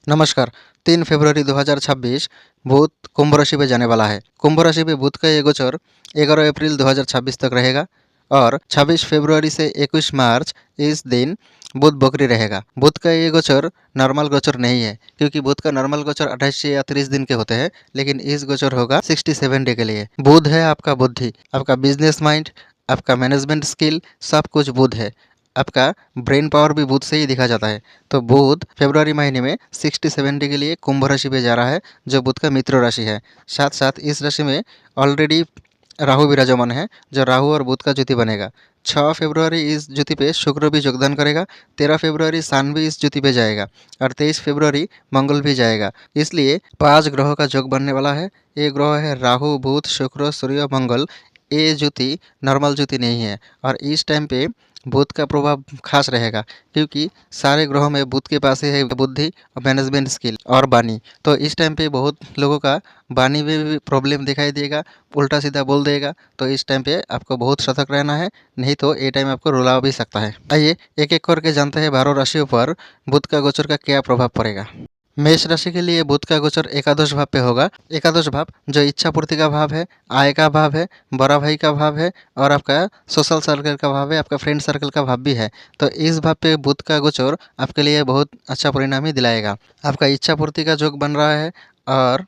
नमस्कार। 3 फरवरी 2026 बुध कुंभ राशि में जाने वाला है। कुंभ राशि में बुध का ये गोचर 11 अप्रैल 2026 तक रहेगा और 26 फरवरी से 21 मार्च इस दिन बुध बकरी रहेगा। बुध का ये गोचर नॉर्मल गोचर नहीं है, क्योंकि बुध का नॉर्मल गोचर 28 या 30 दिन के होते हैं, लेकिन इस गोचर होगा 67 डे के लिए। बुध है आपका बुद्धि, आपका बिजनेस माइंड, आपका मैनेजमेंट स्किल, सब कुछ बुध है। आपका ब्रेन पावर भी बुध से ही दिखा जाता है। तो बुध फरवरी महीने में 67 डे के लिए कुंभ राशि पे जा रहा है, जो बुध का मित्र राशि है। साथ साथ इस राशि में ऑलरेडी राहु विराजमान है, जो राहु और बुध का ज्योति बनेगा। 6 फरवरी इस ज्योति पे शुक्र भी योगदान करेगा। 13 फरवरी सन भी इस ज्योति पे जाएगा और 23 फरवरी मंगल भी जाएगा। इसलिए 5 ग्रहों का योग बनने वाला है। ये ग्रह है राहु, बुध, शुक्र, सूर्य, मंगल। ये ज्योति नॉर्मल ज्योति नहीं है और इस टाइम पे बुध का प्रभाव खास रहेगा, क्योंकि सारे ग्रहों में बुध के पास ही है बुद्धि और मैनेजमेंट स्किल और वाणी। तो इस टाइम पे बहुत लोगों का वाणी में भी प्रॉब्लम दिखाई देगा, उल्टा सीधा बोल देगा। तो इस टाइम पे आपको बहुत सतर्क रहना है, नहीं तो ये टाइम आपको रुला भी सकता है। आइए एक एक करके जानते हैं 12 राशियों पर बुध का गोचर का क्या प्रभाव पड़ेगा। मेष राशि के लिए बुध का गोचर एकादश भाव पे होगा। एकादश भाव जो इच्छा पूर्ति का भाव है, आय का भाव है, बड़ा भाई का भाव है और आपका सोशल सर्कल का भाव है, आपका फ्रेंड सर्कल का भाव भी है। तो इस भाव पे बुध का गोचर आपके लिए बहुत अच्छा परिणाम ही दिलाएगा। आपका इच्छा पूर्ति का योग बन रहा है और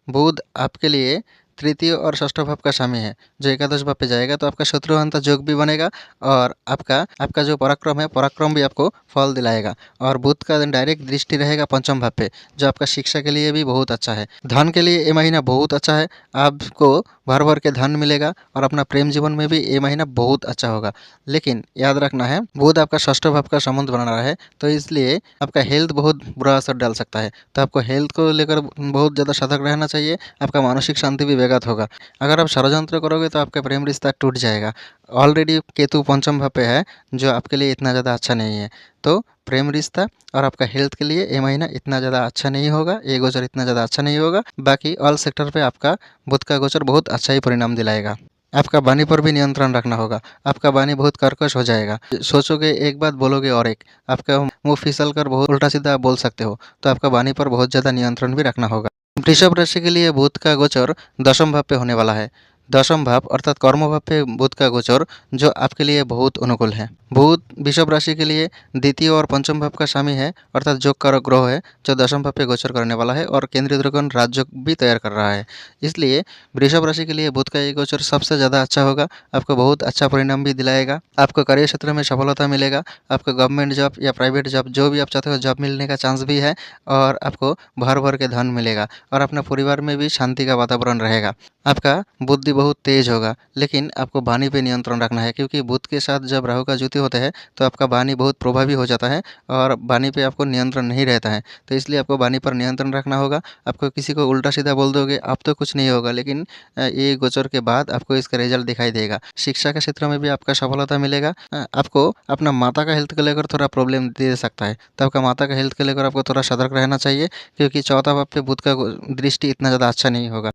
बुध आपके लिए तृतीय और षष्ठ भाव का स्वामी है, जो एकादश भाव पे जाएगा। तो आपका शत्रुहंता योग भी बनेगा और आपका आपका जो पराक्रम है, पराक्रम भी आपको फल दिलाएगा। और बुध का डायरेक्ट दृष्टि रहेगा पंचम भाव पे, जो आपका शिक्षा के लिए भी बहुत अच्छा है। धन के लिए ये महीना बहुत अच्छा है, आपको भर भर के धन मिलेगा और अपना प्रेम जीवन में भी ये महीना बहुत अच्छा होगा। लेकिन याद रखना है, बुध आपका षष्ठ भाव का संबंध बना रहा है, तो इसलिए आपका हेल्थ बहुत बुरा असर डाल सकता है। तो आपको हेल्थ को लेकर बहुत ज़्यादा सतर्क रहना चाहिए। आपका मानसिक शांति भी व्याघात होगा। अगर आप षड्यंत्र करोगे तो आपका प्रेम रिश्ता टूट जाएगा। ऑलरेडी केतु पंचम भाव पे है, जो आपके लिए इतना ज़्यादा अच्छा नहीं है। तो प्रेम रिश्ता और आपका हेल्थ के लिए ये महीना इतना ज़्यादा अच्छा नहीं होगा, ये गोचर इतना ज़्यादा अच्छा नहीं होगा। बाकी ऑल सेक्टर पे आपका बुध का गोचर बहुत अच्छा ही परिणाम दिलाएगा। आपका वाणी पर भी नियंत्रण रखना होगा। आपका वाणी बहुत कर्कश हो जाएगा। सोचोगे एक बात, बोलोगे और एक। आपका मुंह फिसल कर बहुत उल्टा सीधा बोल सकते हो। तो आपका वाणी पर बहुत ज़्यादा नियंत्रण भी रखना होगा। वृषभ राशि के लिए बुध का गोचर दशम भाव पे होने वाला है। दशम भाव अर्थात कर्म भाव पे बुध का गोचर, जो आपके लिए बहुत अनुकूल है। बुध वृषभ राशि के लिए द्वितीय और पंचम भाव का स्वामी है, अर्थात योग कारक ग्रह है, जो दशम भाव पे गोचर करने वाला है और केंद्रीय त्रिकोण राजयोग भी तैयार कर रहा है। इसलिए वृषभ राशि के लिए बुध का ये गोचर सबसे ज़्यादा अच्छा होगा। आपको बहुत अच्छा परिणाम भी दिलाएगा। आपको कार्य क्षेत्र में सफलता मिलेगा। आपको गवर्नमेंट जॉब या प्राइवेट जॉब जो भी आप चाहते हो, जॉब मिलने का चांस भी है और आपको भर भर के धन मिलेगा और अपना परिवार में भी शांति का वातावरण रहेगा। आपका बुद्धि बहुत तेज होगा, लेकिन आपको वाणी पे नियंत्रण रखना है, क्योंकि बुध के साथ जब राहु का युति होता है तो आपका वाणी बहुत प्रभावी हो जाता है और वाणी पे आपको नियंत्रण नहीं रहता है। तो इसलिए आपको वाणी पर नियंत्रण रखना होगा। आपको किसी को उल्टा सीधा बोल दोगे आप तो कुछ नहीं होगा, लेकिन ये गोचर के बाद आपको इसका रिजल्ट दिखाई देगा। शिक्षा के क्षेत्र में भी आपका सफलता मिलेगा। आपको अपना माता का हेल्थ को लेकर थोड़ा प्रॉब्लम दे सकता है, तो आपका माता का हेल्थ को लेकर आपको थोड़ा सतर्क रहना चाहिए, क्योंकि चौथा भाव पे बुध का दृष्टि इतना ज़्यादा अच्छा नहीं होगा।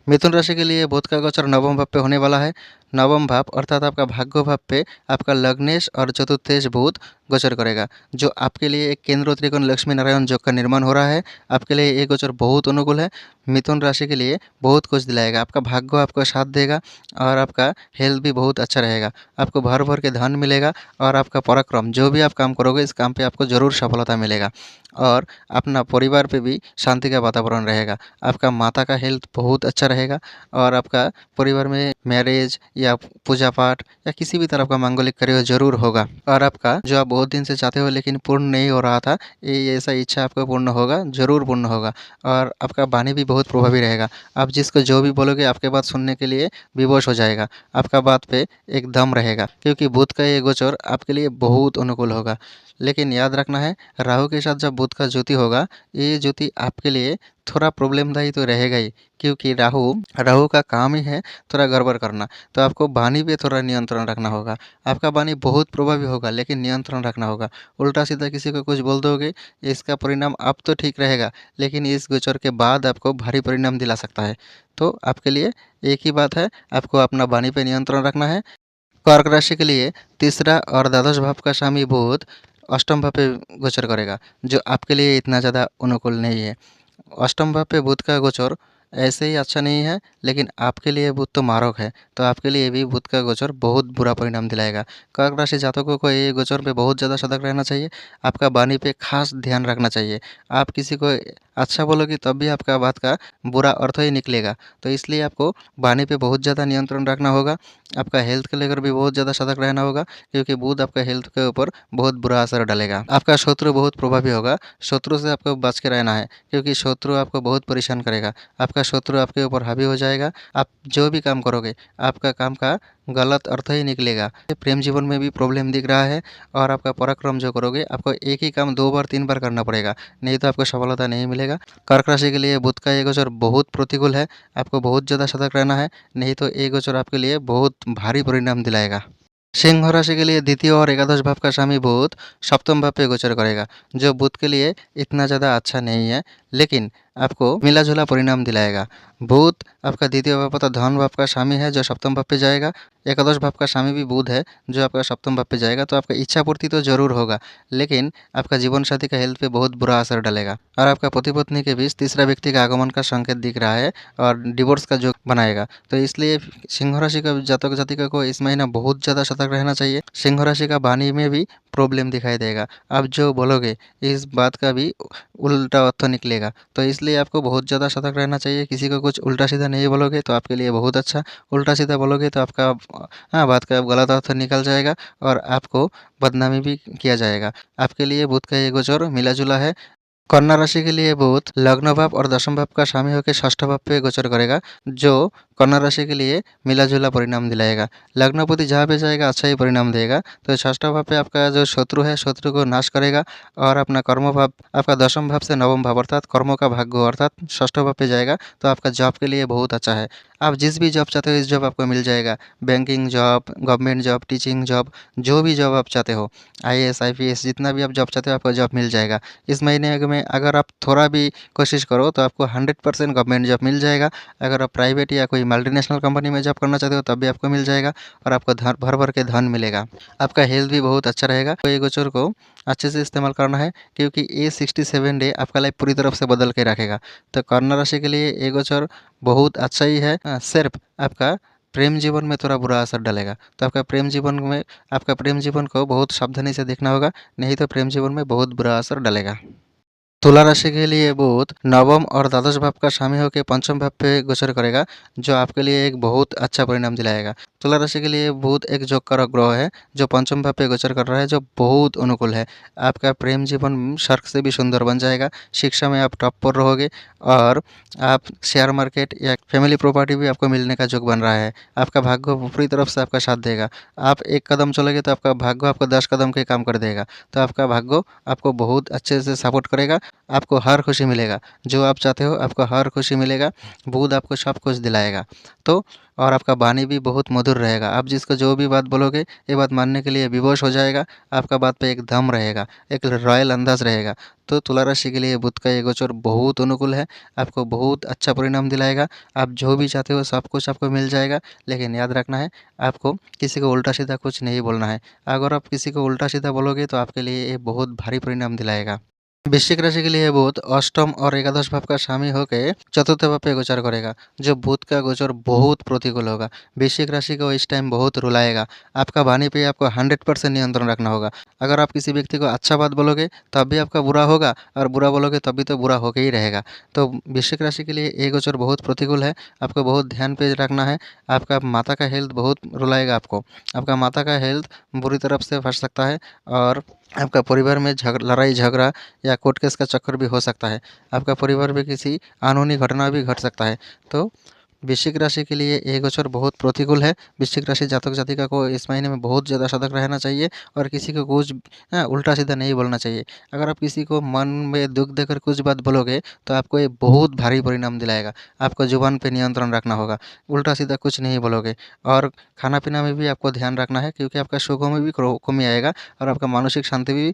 मिथुन राशि के लिए बुध का गोचर नवम भाव पे होने वाला है। नवम भाव अर्थात आपका भाग्य भाव पे आपका लग्नेश और चतुर्थेश बुध गोचर करेगा, जो आपके लिए एक केंद्र त्रिकोण लक्ष्मी नारायण योग का निर्माण हो रहा है। आपके लिए ये गोचर बहुत अनुकूल है। मिथुन राशि के लिए बहुत कुछ दिलाएगा। आपका भाग्य आपको साथ देगा और आपका हेल्थ भी बहुत अच्छा रहेगा। आपको भर भर के धन मिलेगा और आपका पराक्रम, जो भी आप काम करोगे इस काम पे आपको ज़रूर सफलता मिलेगा और अपना परिवार पे भी शांति का वातावरण रहेगा। आपका माता का हेल्थ बहुत अच्छा रहेगा और आपका परिवार में मैरिज या पूजा पाठ या किसी भी तरह का मांगलिक कार्य जरूर होगा। और आपका जो आप बहुत दिन से चाहते हो लेकिन पूर्ण नहीं हो रहा था, ये ऐसा इच्छा आपका पूर्ण होगा, जरूर पूर्ण होगा। और आपका वाणी भी बहुत प्रभावी रहेगा। आप जिसको जो भी बोलोगे आपके बात सुनने के लिए विवश हो जाएगा। आपका बात पे एक दम रहेगा, क्योंकि बुध का ये गोचर आपके लिए बहुत अनुकूल होगा। लेकिन याद रखना है, राहु के साथ जब बुध का ज्योति होगा, ये ज्योति आपके लिए थोड़ा प्रॉब्लमदायी तो रहेगा ही, क्योंकि राहु राहु का काम ही है थोड़ा गड़बड़ करना। तो आपको वाणी पे थोड़ा नियंत्रण रखना होगा। आपका वाणी बहुत प्रभावी होगा, लेकिन नियंत्रण रखना होगा। उल्टा सीधा किसी को कुछ बोल दोगे, इसका परिणाम अब तो ठीक रहेगा, लेकिन इस गोचर के बाद आपको भारी परिणाम दिला सकता है। तो आपके लिए एक ही बात है, आपको अपना वाणी पे नियंत्रण रखना है। कर्क राशि के लिए तीसरा और द्वादश भाव का स्वामी बुध अष्टम भाव पे गोचर करेगा, जो आपके लिए इतना ज़्यादा अनुकूल नहीं है। अष्टम भाव पे बुध का गोचर ऐसे ही अच्छा नहीं है, लेकिन आपके लिए बुध तो मारक है, तो आपके लिए भी बुध का गोचर बहुत बुरा परिणाम दिलाएगा। कर्क राशि जातकों को ये गोचर पे बहुत ज़्यादा सतर्क रहना चाहिए। आपका वाणी पे खास ध्यान रखना चाहिए। आप किसी को अच्छा बोलोगे तब भी आपका बात का बुरा अर्थ ही निकलेगा, तो इसलिए आपको वाणी पे बहुत ज़्यादा नियंत्रण रखना होगा। आपका हेल्थ को लेकर भी बहुत ज़्यादा सतर्क रहना होगा, क्योंकि बुध आपका हेल्थ के ऊपर बहुत बुरा असर डालेगा। आपका शत्रु बहुत प्रभावी होगा, शत्रु से आपको बच के रहना है, क्योंकि शत्रु आपको बहुत परेशान करेगा। आपका शत्रु आपके ऊपर हावी हो जाएगा। आप जो भी काम करोगे, आपका काम का गलत अर्थ ही निकलेगा। प्रेम जीवन में भी प्रॉब्लम दिख रहा है, और आपका पराक्रम जो करोगे, आपको एक ही काम 2 बार 3 बार करना पड़ेगा, नहीं तो आपको सफलता नहीं मिलेगा। कर्क राशि के लिए बुध का ये गोचर बहुत प्रतिकूल है। आपको बहुत ज़्यादा सतर्क रहना है, नहीं तो ये गोचर आपके लिए बहुत भारी परिणाम दिलाएगा। सिंह राशि के लिए द्वितीय और एकादश भाव का स्वामी बुध सप्तम भाव पे गोचर करेगा, जो बुध के लिए इतना ज़्यादा अच्छा नहीं है, लेकिन आपको मिला जुला परिणाम दिलाएगा। बुध आपका द्वितीय भाव तथा धन भाव का स्वामी है, जो सप्तम भाव पे जाएगा। एकादश भाव का स्वामी भी बुध है, जो आपका सप्तम भाव पे जाएगा, तो आपका इच्छा पूर्ति तो जरूर होगा, लेकिन आपका जीवन साथी का हेल्थ पे बहुत बुरा असर डालेगा, और आपका पति पत्नी के बीच तीसरा व्यक्ति का आगमन का संकेत दिख रहा है, और डिवोर्स का जो बनाएगा। तो इसलिए सिंह राशि का जातक जातिका को इस महीना बहुत ज़्यादा सतर्क रहना चाहिए। सिंह राशि का वाणी में भी प्रॉब्लम दिखाई देगा। आप जो बोलोगे, इस बात का भी उल्टा अर्थ निकलेगा, तो इसलिए आपको बहुत ज़्यादा सतर्क रहना चाहिए। किसी को कुछ उल्टा सीधा नहीं बोलोगे तो आपके लिए बहुत अच्छा, उल्टा सीधा बोलोगे तो आपका बात का गलत अर्थ निकल जाएगा, और आपको बदनामी भी किया जाएगा। आपके लिए बुध का ये गोचर मिला जुला है। कन्या राशि के लिए बुध लग्न भाव और दशम भाव का स्वामी होकर षष्ठ भाव पे गोचर करेगा, जो कन्या राशि के लिए मिला जुला परिणाम दिलाएगा। लग्नपति जहाँ पे जाएगा अच्छा ही परिणाम देगा। तो षष्ठ भाव पे आपका जो शत्रु है, शत्रु को नाश करेगा, और अपना कर्म भाव आपका दशम भाव से नवम भाव अर्थात कर्मों का भाग्य अर्थात षष्ठ भाव पे जाएगा, तो आपका जॉब के लिए बहुत अच्छा है। आप जिस भी जॉब चाहते हो इस जॉब आपको मिल जाएगा। Banking job, government job, teaching job, जो भी जॉब आप चाहते हो, आईएएस आईपीएस जितना भी आप जॉब चाहते हो आपको जॉब मिल जाएगा। इस महीने में अगर आप थोड़ा भी कोशिश करो तो आपको 100% गवर्नमेंट जॉब मिल जाएगा। अगर आप प्राइवेट या कोई मल्टीनेशनल कंपनी में जॉब करना चाहते हो तब भी आपको मिल जाएगा, और आपको धन भर भर के धन मिलेगा। आपका हेल्थ भी बहुत अच्छा रहेगा। तो ये गोचर को अच्छे से इस्तेमाल करना है, क्योंकि ये 67 डे आपका लाइफ पूरी तरफ से बदल के रखेगा। तो कन्या राशि के लिए ये गोचर बहुत अच्छा ही है। सिर्फ आपका प्रेम जीवन में थोड़ा बुरा असर डालेगा, तो आपका प्रेम जीवन को बहुत सावधानी से देखना होगा, नहीं तो प्रेम जीवन में बहुत बुरा असर डालेगा। तुला राशि के लिए बुध नवम और द्वादश भाव का स्वामी होकर पंचम भाव पे गोचर करेगा, जो आपके लिए एक बहुत अच्छा परिणाम दिलाएगा। तुला राशि के लिए बुध एक जोग कारक ग्रह है, जो पंचम भाव पे गोचर कर रहा है, जो बहुत अनुकूल है। आपका प्रेम जीवन स्वर्ग से भी सुंदर बन जाएगा। शिक्षा में आप टॉप पर रहोगे, और आप शेयर मार्केट या फैमिली प्रॉपर्टी भी आपको मिलने का योग बन रहा है। आपका भाग्य पूरी तरफ से आपका साथ देगा। आप एक कदम चलोगे तो आपका भाग्य आपको 10 कदम के काम कर देगा। तो आपका भाग्य आपको बहुत अच्छे से सपोर्ट करेगा। आपको हर खुशी मिलेगा, जो आप चाहते हो आपको हर खुशी मिलेगा। बुध आपको सब कुछ दिलाएगा। तो और आपका वाणी भी बहुत मधुर रहेगा। आप जिसको जो भी बात बोलोगे, ये बात मानने के लिए विवश हो जाएगा। आपका बात पे एक दम रहेगा, एक रॉयल अंदाज रहेगा। तो तुला राशि के लिए बुध का ये गोचर बहुत अनुकूल है। आपको बहुत अच्छा परिणाम दिलाएगा। आप जो भी चाहते हो सब कुछ आपको मिल जाएगा, लेकिन याद रखना है, आपको किसी को उल्टा सीधा कुछ नहीं बोलना है। अगर आप किसी को उल्टा सीधा बोलोगे तो आपके लिए ये बहुत भारी परिणाम दिलाएगा। वृश्चिक राशि के लिए बुध अष्टम और एकादश भाव का स्वामी होकर चतुर्थ भाव पे गोचर करेगा, जो बुध का गोचर बहुत प्रतिकूल होगा। वृश्चिक राशि को इस टाइम बहुत रुलाएगा। आपका वाणी पे आपको 100% नियंत्रण रखना होगा। अगर आप किसी व्यक्ति को अच्छा बात बोलोगे तब भी आपका बुरा होगा, और बुरा बोलोगे तब भी तो बुरा होके ही रहेगा। तो वृश्चिक राशि के लिए ये गोचर बहुत प्रतिकूल है। आपको बहुत ध्यान पे रखना है। आपका माता का हेल्थ बहुत रुलाएगा आपको। आपका माता का हेल्थ बुरी तरफ से फंस सकता है, और आपका परिवार में लड़ाई झगड़ा या कोर्ट केस का चक्कर भी हो सकता है। आपका परिवार में किसी कानूनी घटना भी घट सकता है। तो वृश्चिक राशि के लिए ये गोचर बहुत प्रतिकूल है। वृश्चिक राशि जातक जातिका को इस महीने में बहुत ज़्यादा सतर्क रहना चाहिए, और किसी को कुछ उल्टा सीधा नहीं बोलना चाहिए। अगर आप किसी को मन में दुख देकर कुछ बात बोलोगे तो आपको ये बहुत भारी परिणाम दिलाएगा। आपको जुबान पे नियंत्रण रखना होगा, उल्टा सीधा कुछ नहीं बोलोगे। और खाना पीना में भी आपको ध्यान रखना है, क्योंकि आपका सुखों में भी कमी आएगा, और आपका मानसिक शांति भी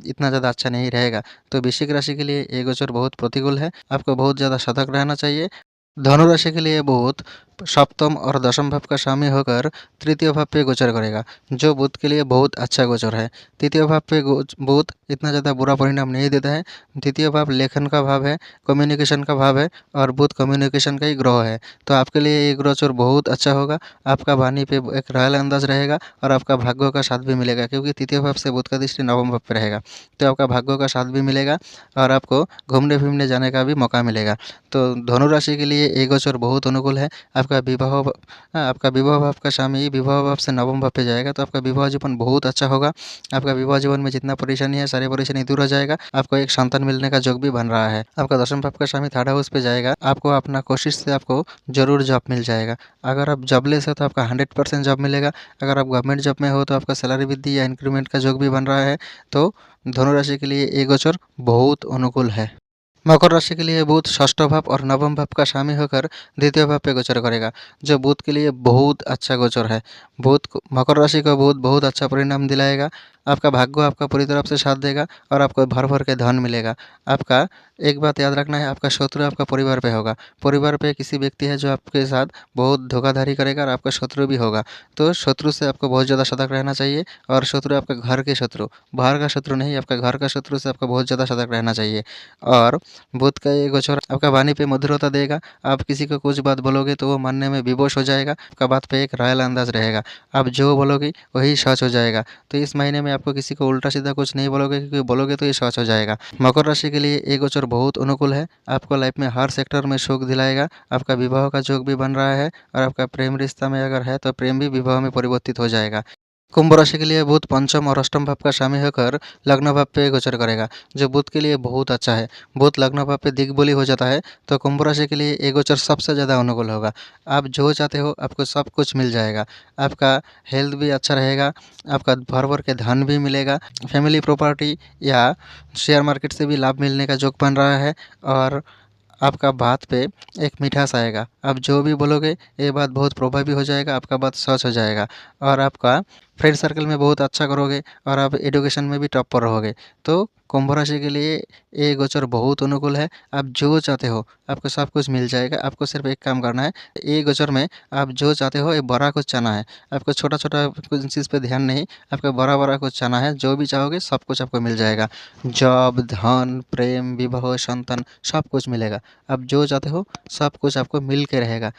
इतना ज़्यादा अच्छा नहीं रहेगा। तो वृश्चिक राशि के लिए ये गोचर बहुत प्रतिकूल है। आपको बहुत ज़्यादा सतर्क रहना चाहिए। धनु राशि के लिए बुध सप्तम और दशम भाव का स्वामी होकर तृतीय भाव पे गोचर करेगा, जो बुध के लिए बहुत अच्छा गोचर है। तृतीय भाव पे बुध इतना ज़्यादा बुरा परिणाम नहीं देता है। तृतीय भाव लेखन का भाव है, कम्युनिकेशन का भाव है और बुध कम्युनिकेशन का ही ग्रह है। तो आपके लिए ये गोचर बहुत अच्छा होगा। आपका वाणी पे एक रॉयल अंदाज रहेगा और आपका भाग्यों का साथ भी मिलेगा, क्योंकि तृतीय भाव से बुध का दृष्टि नवम भाव पे रहेगा। तो आपका भाग्यों का साथ भी मिलेगा और आपको घूमने फिरने जाने का भी मौका मिलेगा। तो धनु राशि के लिए ये गोचर बहुत अनुकूल है। आपका विवाह भाव का स्वामी विवाह भाव से नवम भाव पे जाएगा, तो आपका विवाह जीवन बहुत अच्छा होगा। आपका विवाह जीवन में जितना परेशानी है सारी परेशानी दूर हो जाएगा। आपको एक संतान मिलने का योग भी बन रहा है। आपका दशम भाव का स्वामी थर्ड हाउस पे जाएगा, आपको अपना कोशिश से आपको जरूर जॉब मिल जाएगा। अगर आप जॉबलेस हो तो आपका 100% जॉब मिलेगा। अगर आप गवर्नमेंट जॉब में हो तो आपका सैलरी वृद्धि या इंक्रीमेंट का योग भी बन रहा है। तो धनु राशि के लिए ये गोचर बहुत अनुकूल है। मकर राशि के लिए बुध षष्ठ भाव और नवम भाव का स्वामी होकर द्वितीय भाव पे गोचर करेगा, जो बुध के लिए बहुत अच्छा गोचर है। मकर राशि को बुध बहुत अच्छा परिणाम दिलाएगा। आपका भाग्य आपका पूरी तरफ से साथ देगा और आपको भर भर के धन मिलेगा। आपका एक बात याद रखना है, आपका शत्रु आपका परिवार पे होगा। परिवार पे किसी व्यक्ति है जो आपके साथ बहुत धोखाधड़ी करेगा और आपका शत्रु भी होगा। तो शत्रु से आपको बहुत ज़्यादा सतर्क रहना चाहिए। और शत्रु आपके घर के शत्रु, बाहर का शत्रु नहीं, आपका घर का शत्रु से आपको बहुत ज़्यादा सतर्क रहना चाहिए। और बुध का ये गोचर आपका वाणी पे मधुरता देगा। आप किसी को कुछ बात बोलोगे तो वो मानने में विवश हो जाएगा। आपका बात पे एक रॉयल अंदाज रहेगा। आप जो बोलोगे वही सच हो जाएगा। तो इस महीने में आपको किसी को उल्टा सीधा कुछ नहीं बोलोगे, क्योंकि बोलोगे तो ये सच हो जाएगा। मकर राशि के लिए ये गोचर बहुत अनुकूल है। आपको लाइफ में हर सेक्टर में सुख दिलाएगा। आपका विवाह का योग भी बन रहा है और आपका प्रेम रिश्ता में अगर है तो प्रेम भी विवाह में परिवर्तित हो जाएगा। कुंभ राशि के लिए बुध पंचम और अष्टम भाव का स्वामी होकर लग्न भाव पे गोचर करेगा, जो बुध के लिए बहुत अच्छा है। बुध लग्न भाव पे दिग्बली हो जाता है, तो कुंभ राशि के लिए ये गोचर सबसे ज़्यादा अनुकूल होगा। आप जो चाहते हो आपको सब कुछ मिल जाएगा। आपका हेल्थ भी अच्छा रहेगा, आपका भर भर के धन भी मिलेगा। फैमिली प्रॉपर्टी या शेयर मार्केट से भी लाभ मिलने का योग बन रहा है। और आपका बात पे एक मिठास आएगा। आप जो भी बोलोगे ये बात बहुत प्रभावी हो जाएगा, आपका बात सच हो जाएगा। और आपका फ्रेंड सर्कल में बहुत अच्छा करोगे और आप एजुकेशन में भी टॉप पर रहोगे। तो कुंभ राशि के लिए ये गोचर बहुत अनुकूल है। आप जो चाहते हो आपको सब कुछ मिल जाएगा। आपको सिर्फ एक काम करना है, ये गोचर में आप जो चाहते हो ये बड़ा कुछ चाहना है। आपको छोटा छोटा कुछ चीज़ पे ध्यान नहीं, आपको बड़ा बड़ा कुछ चाहना है। जो भी चाहोगे सब कुछ आपको मिल जाएगा। जॉब, धन, प्रेम, विवाह, संतान सब कुछ मिलेगा। आप जो चाहते हो सब कुछ आपको मिल के रहेगा।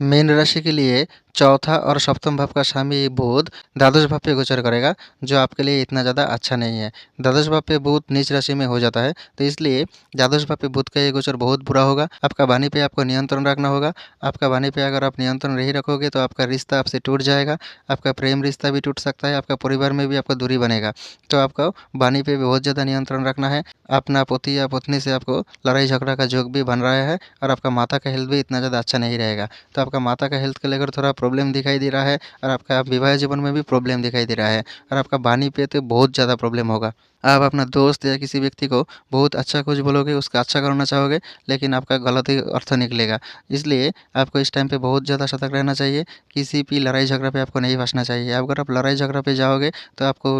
मीन राशि के लिए चौथा और सप्तम भाव का स्वामी बुध द्वादश भाव पे गोचर करेगा, जो आपके लिए इतना ज़्यादा अच्छा नहीं है। द्वादश भाव पे बुध नीच राशि में हो जाता है, तो इसलिए द्वादश भाव पे बुध का ये गोचर बहुत बुरा होगा। आपका वाणी पे आपको नियंत्रण रखना होगा। आपका वाणी पे अगर आप नियंत्रण नहीं रखोगे तो आपका रिश्ता आपसे टूट जाएगा। आपका प्रेम रिश्ता भी टूट सकता है, आपका परिवार में भी आपका दूरी बनेगा। तो आपको वाणी पे भी बहुत ज़्यादा नियंत्रण रखना है। अपना पति या पत्नी से आपको लड़ाई झगड़ा का योग भी बन रहा है और आपका माता का हेल्थ भी इतना ज़्यादा अच्छा नहीं रहेगा। तो आपका माता का हेल्थ को लेकर थोड़ा प्रॉब्लम दिखाई दे रहा है और आपका विवाह जीवन में भी प्रॉब्लम दिखाई दे रहा है और आपका वाणी पे तो बहुत ज़्यादा प्रॉब्लम होगा। आप अपना दोस्त या किसी व्यक्ति को बहुत अच्छा कुछ बोलोगे, उसका अच्छा करना चाहोगे, लेकिन आपका गलत ही अर्थ निकलेगा। इसलिए आपको इस टाइम पे बहुत ज़्यादा सतर्क रहना चाहिए। किसी भी लड़ाई झगड़ा पे आपको नहीं फंसना चाहिए। अगर आप लड़ाई झगड़ा पे जाओगे तो आपको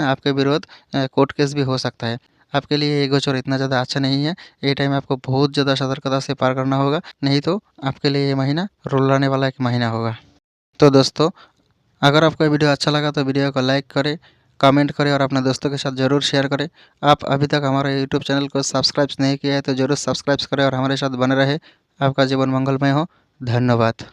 आपके विरोध कोर्ट केस भी हो सकता है। आपके लिए ये गोचर इतना ज़्यादा अच्छा नहीं है। ये टाइम आपको बहुत ज़्यादा सतर्कता से पार करना होगा, नहीं तो आपके लिए ये महीना रुलाने वाला एक महीना होगा। तो दोस्तों, अगर आपको ये वीडियो अच्छा लगा तो वीडियो को लाइक करें, कमेंट करें और अपने दोस्तों के साथ ज़रूर शेयर करें। आप अभी तक हमारे यूट्यूब चैनल को सब्सक्राइब नहीं किया है तो ज़रूर सब्सक्राइब करें और हमारे साथ बने रहे। आपका जीवन मंगलमय हो। धन्यवाद।